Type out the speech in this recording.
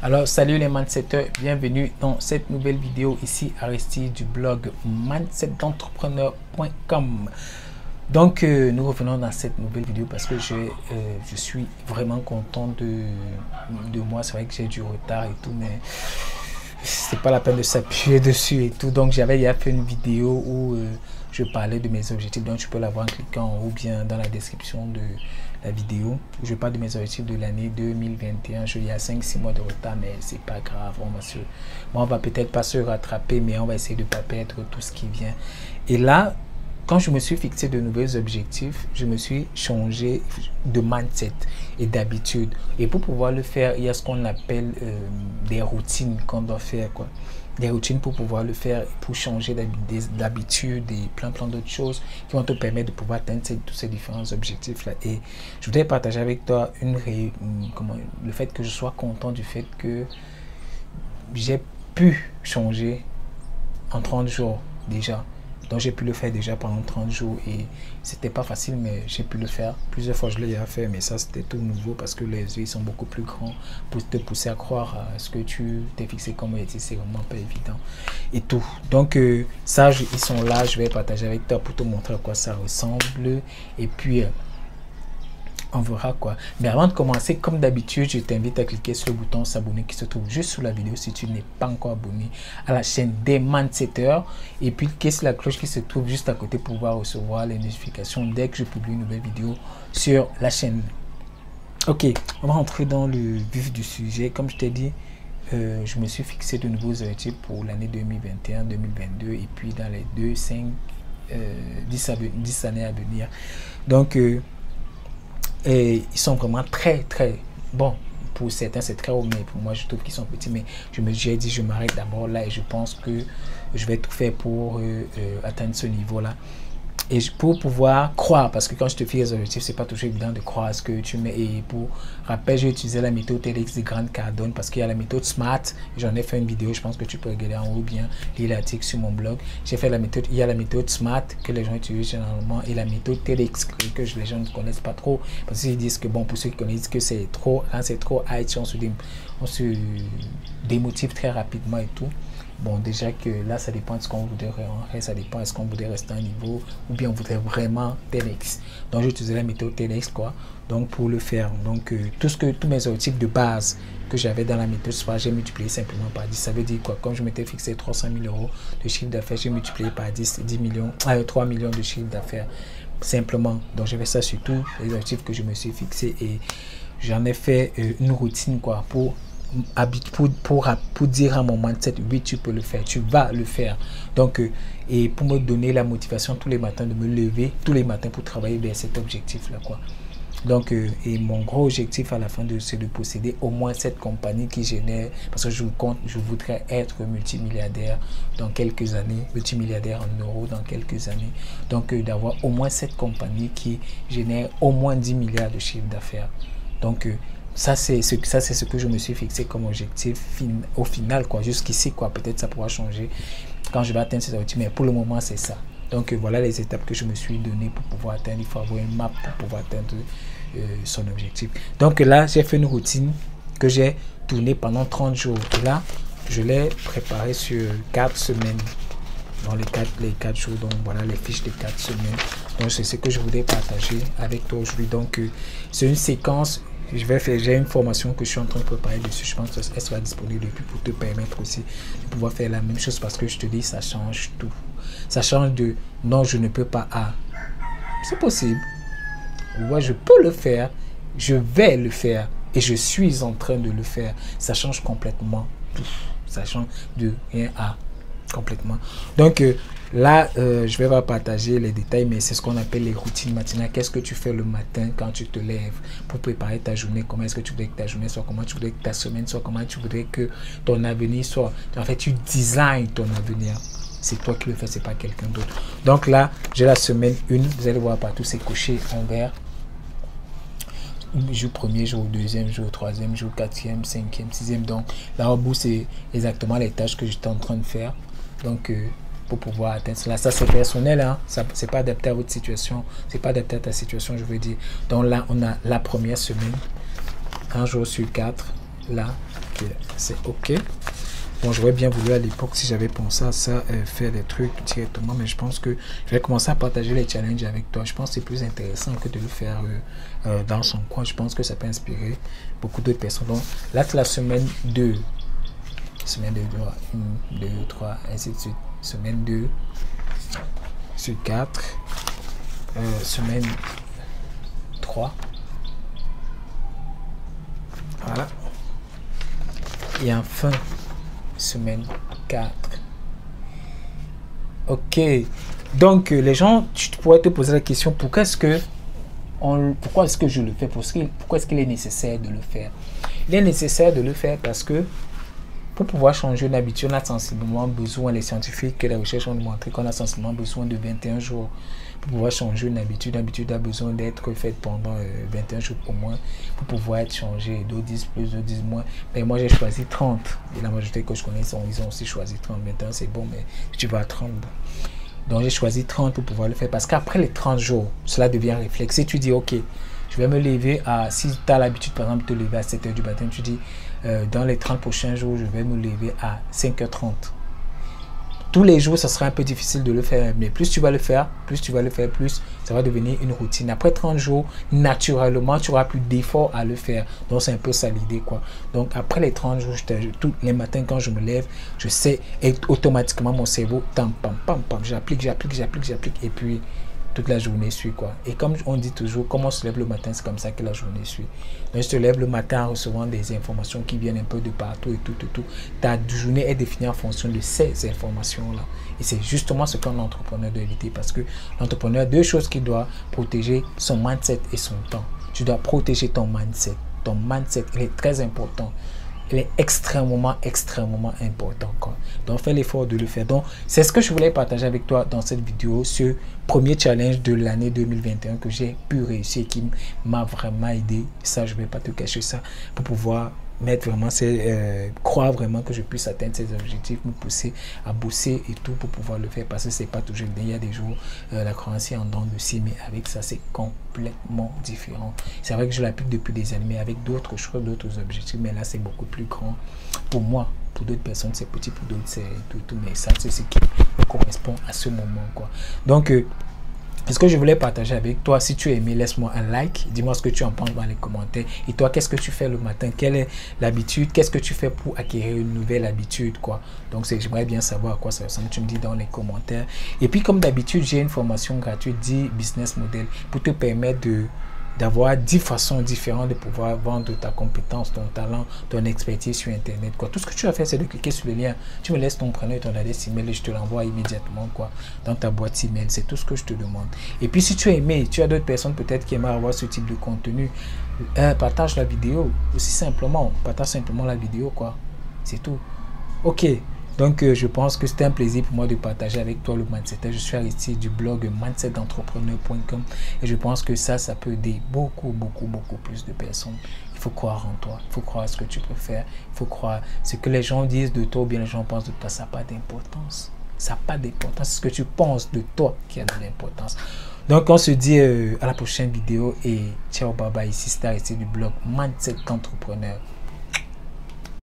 Alors salut les mindsetters, bienvenue dans cette nouvelle vidéo ici Aristide du blog mindsetdentrepreneur.com. Donc nous revenons dans cette nouvelle vidéo parce que je suis vraiment content de moi. C'est vrai que j'ai du retard et tout, mais c'est pas la peine de s'appuyer dessus et tout. Donc j'avais déjà fait une vidéo où je parlais de mes objectifs, donc tu peux la voir en cliquant en haut ou bien dans la description de la vidéo où je parle de mes objectifs de l'année 2021. Il y a 5-6 mois de retard, mais c'est pas grave. On va peut-être pas se rattraper, mais on va essayer de ne pas perdre tout ce qui vient. Et là, quand je me suis fixé de nouveaux objectifs, je me suis changé de mindset et d'habitude. Et pour pouvoir le faire, il y a ce qu'on appelle des routines qu'on doit faire, quoi. Des routines pour pouvoir le faire, pour changer d'habitude et plein d'autres choses qui vont te permettre de pouvoir atteindre tous ces différents objectifs là. Et je voudrais partager avec toi le fait que je sois content du fait que j'ai pu changer en 30 jours déjà. Donc j'ai pu le faire déjà pendant 30 jours et c'était pas facile, mais j'ai pu le faire. Plusieurs fois je l'ai déjà fait, mais ça c'était tout nouveau parce que les yeux sont beaucoup plus grands pour te pousser à croire à ce que tu t'es fixé comme objectif. C'est vraiment pas évident et tout. Donc ça, ils sont là, je vais partager avec toi pour te montrer à quoi ça ressemble et puis on verra quoi. Mais avant de commencer, comme d'habitude, je t'invite à cliquer sur le bouton s'abonner qui se trouve juste sous la vidéo si tu n'es pas encore abonné à la chaîne des Mindsetters. Et puis cliquer sur la cloche qui se trouve juste à côté pour pouvoir recevoir les notifications dès que je publie une nouvelle vidéo sur la chaîne. Ok, on va rentrer dans le vif du sujet. Comme je t'ai dit, je me suis fixé de nouveaux objectifs pour l'année 2021-2022 et puis dans les 2, 5, 10 années à venir. Donc, et ils sont vraiment très bon. Pour certains c'est très haut, mais pour moi je trouve qu'ils sont petits. Mais j'ai dit je m'arrête d'abord là et je pense que je vais tout faire pour atteindre ce niveau là et pour pouvoir croire, parce que quand je te fais les objectifs c'est pas toujours évident de croire à ce que tu mets. Et pour rappel, j'ai utilisé la méthode TEDx de Grant Cardone parce qu'il y a la méthode SMART. J'en ai fait une vidéo, je pense que tu peux regarder en haut bien lire l'article sur mon blog. J'ai fait la méthode, il y a la méthode SMART que les gens utilisent généralement et la méthode TEDx que les gens ne connaissent pas trop parce qu'ils disent que bon, pour ceux qui connaissent que c'est trop, hein, c'est trop high, on se démotive très rapidement et tout. Bon, déjà que là, ça dépend de ce qu'on voudrait, ça dépend est-ce qu'on voudrait rester à un niveau ou bien on voudrait vraiment TEDx. Donc, j'ai utilisé la méthode TEDx, quoi. Donc, pour le faire, donc, tous mes objectifs de base que j'avais dans la méthode SMART, j'ai multiplié simplement par 10. Ça veut dire quoi? Comme je m'étais fixé 300 000 € de chiffre d'affaires, j'ai multiplié par 3 millions de chiffre d'affaires, simplement. Donc, j'ai fait ça sur tous les objectifs que je me suis fixé et j'en ai fait une routine, quoi, pour dire à mon mindset, oui, tu peux le faire, tu vas le faire. Donc, et pour me donner la motivation tous les matins de me lever tous les matins pour travailler vers cet objectif-là, quoi. Donc, et mon gros objectif à la fin c'est de posséder au moins cette compagnie qui génère, parce que je voudrais être multimilliardaire dans quelques années, multimilliardaire en euros dans quelques années. Donc, d'avoir au moins cette compagnie qui génère au moins 10 milliards de chiffre d'affaires. Donc, ça c'est ce que je me suis fixé comme objectif au final, quoi. Jusqu'ici, quoi, peut-être ça pourra changer quand je vais atteindre ces objectifs, mais pour le moment c'est ça. Donc voilà les étapes que je me suis donné pour pouvoir atteindre. Il faut avoir une map pour pouvoir atteindre son objectif. Donc là j'ai fait une routine que j'ai tournée pendant 30 jours et là je l'ai préparée sur 4 semaines, dans les 4 jours. Donc voilà les fiches de 4 semaines. Donc c'est ce que je voulais partager avec toi aujourd'hui. Donc c'est une séquence. J'ai une formation que je suis en train de préparer dessus. Je pense qu'elle sera disponible depuis pour te permettre aussi de pouvoir faire la même chose parce que je te dis, ça change tout. Ça change de non, je ne peux pas à c'est possible. Ouais, je peux le faire. Je vais le faire et je suis en train de le faire. Ça change complètement tout. Ça change de rien à complètement. Donc là, je vais pas partager les détails, mais c'est ce qu'on appelle les routines matinales. Qu'est-ce que tu fais le matin quand tu te lèves pour préparer ta journée? Comment est-ce que tu voudrais que ta journée soit? Comment tu voudrais que ta semaine soit? Comment tu voudrais que ton avenir soit? En fait, tu designs ton avenir. C'est toi qui le fais, c'est pas quelqu'un d'autre. Donc là, j'ai la semaine 1. Vous allez voir partout, c'est coché en vert. Jour premier, jour deuxième, jour troisième, jour quatrième, cinquième, sixième. Donc là au bout, c'est exactement les tâches que j'étais en train de faire. Donc pour pouvoir atteindre cela, ça c'est personnel, hein. Ça c'est pas adapté à votre situation, c'est pas adapté à ta situation, je veux dire. Donc là on a la première semaine, un jour sur 4, là c'est ok. Bon, j'aurais bien voulu à l'époque, si j'avais pensé à ça, faire des trucs directement, mais je pense que je vais commencer à partager les challenges avec toi. Je pense que c'est plus intéressant que de le faire dans son coin. Je pense que ça peut inspirer beaucoup d'autres personnes. Donc là, c'est la semaine 2. Semaine 2, 1, 2, 3, ainsi de suite. Semaine 2 sur 4. Semaine 3. Voilà. Et enfin, semaine 4. Ok. Donc, les gens, tu pourrais te poser la question, pourquoi est-ce que je le fais? Pourquoi est-ce qu'il est nécessaire de le faire? Il est nécessaire de le faire parce que pour pouvoir changer une habitude, on a sensiblement besoin, les scientifiques et les recherches ont montré qu'on a sensiblement besoin de 21 jours pour pouvoir changer une habitude. Une habitude a besoin d'être faite pendant 21 jours au moins pour pouvoir être changée. D'autres disent plus, d'autres disent moins. Mais moi, j'ai choisi 30. Et la majorité que je connais, ils ont aussi choisi 30. 21, c'est bon, mais si tu vas à 30, bon. Donc, j'ai choisi 30 pour pouvoir le faire. Parce qu'après les 30 jours, cela devient réflexe. Si tu dis, OK, je vais me lever à... Si tu as l'habitude, par exemple, de te lever à 7 h du matin, tu dis, dans les 30 prochains jours, je vais me lever à 5 h 30. Tous les jours, ça sera un peu difficile de le faire. Mais plus tu vas le faire, plus ça va devenir une routine. Après 30 jours, naturellement, tu n'auras plus d'effort à le faire. Donc, c'est un peu ça l'idée, quoi. Donc, après les 30 jours, tous les matins, quand je me lève, je sais, et automatiquement, mon cerveau, j'applique. Et puis, toute la journée suit, quoi. Et comme on dit toujours, comme on se lève le matin, c'est comme ça que la journée suit. Donc, je te lève le matin en recevant des informations qui viennent un peu de partout et tout. Ta journée est définie en fonction de ces informations-là. Et c'est justement ce qu'un entrepreneur doit éviter parce que l'entrepreneur a deux choses qu'il doit protéger, son mindset et son temps. Tu dois protéger ton mindset. Ton mindset, il est très important. Il est extrêmement important, quoi. Donc, fais l'effort de le faire. Donc, c'est ce que je voulais partager avec toi dans cette vidéo, ce premier challenge de l'année 2021 que j'ai pu réussir, qui m'a vraiment aidé. Ça, je ne vais pas te cacher ça, pour pouvoir mettre vraiment croire vraiment que je puisse atteindre ces objectifs, me pousser à bosser et tout pour pouvoir le faire parce que c'est pas toujours bien. Il y a des jours la croyance est en dents de scie, mais avec ça c'est complètement différent. C'est vrai que je l'applique depuis des années, mais avec d'autres choses, d'autres objectifs, mais là c'est beaucoup plus grand pour moi. Pour d'autres personnes c'est petit, pour d'autres c'est tout, mais ça c'est ce qui me correspond à ce moment, quoi. Donc ce que je voulais partager avec toi, si tu as aimé, laisse-moi un like, dis-moi ce que tu en penses dans les commentaires. Et toi, qu'est-ce que tu fais le matin? Quelle est l'habitude? Qu'est-ce que tu fais pour acquérir une nouvelle habitude, quoi? Donc, j'aimerais bien savoir à quoi ça ressemble. Tu me dis dans les commentaires. Et puis, comme d'habitude, j'ai une formation gratuite, 10 business models, pour te permettre d'avoir 10 façons différentes de pouvoir vendre ta compétence, ton talent, ton expertise sur Internet, quoi. Tout ce que tu as fait, c'est de cliquer sur le lien. Tu me laisses ton prénom et ton adresse email et je te l'envoie immédiatement, quoi, dans ta boîte email. C'est tout ce que je te demande. Et puis, si tu as aimé, tu as d'autres personnes peut-être qui aimeraient avoir ce type de contenu, partage la vidéo. Aussi simplement, partage simplement la vidéo, quoi. C'est tout. Ok. Donc, je pense que c'était un plaisir pour moi de partager avec toi le mindset. Je suis Aristide du blog mindsetentrepreneur.com et je pense que ça peut aider beaucoup plus de personnes. Il faut croire en toi, il faut croire à ce que tu peux faire, il faut croire ce que les gens disent de toi ou bien les gens pensent de toi, ça n'a pas d'importance. Ça n'a pas d'importance, c'est ce que tu penses de toi qui a de l'importance. Donc, on se dit à la prochaine vidéo et ciao, bye bye. Ici, c'est Aristide du blog Mindset Entrepreneur.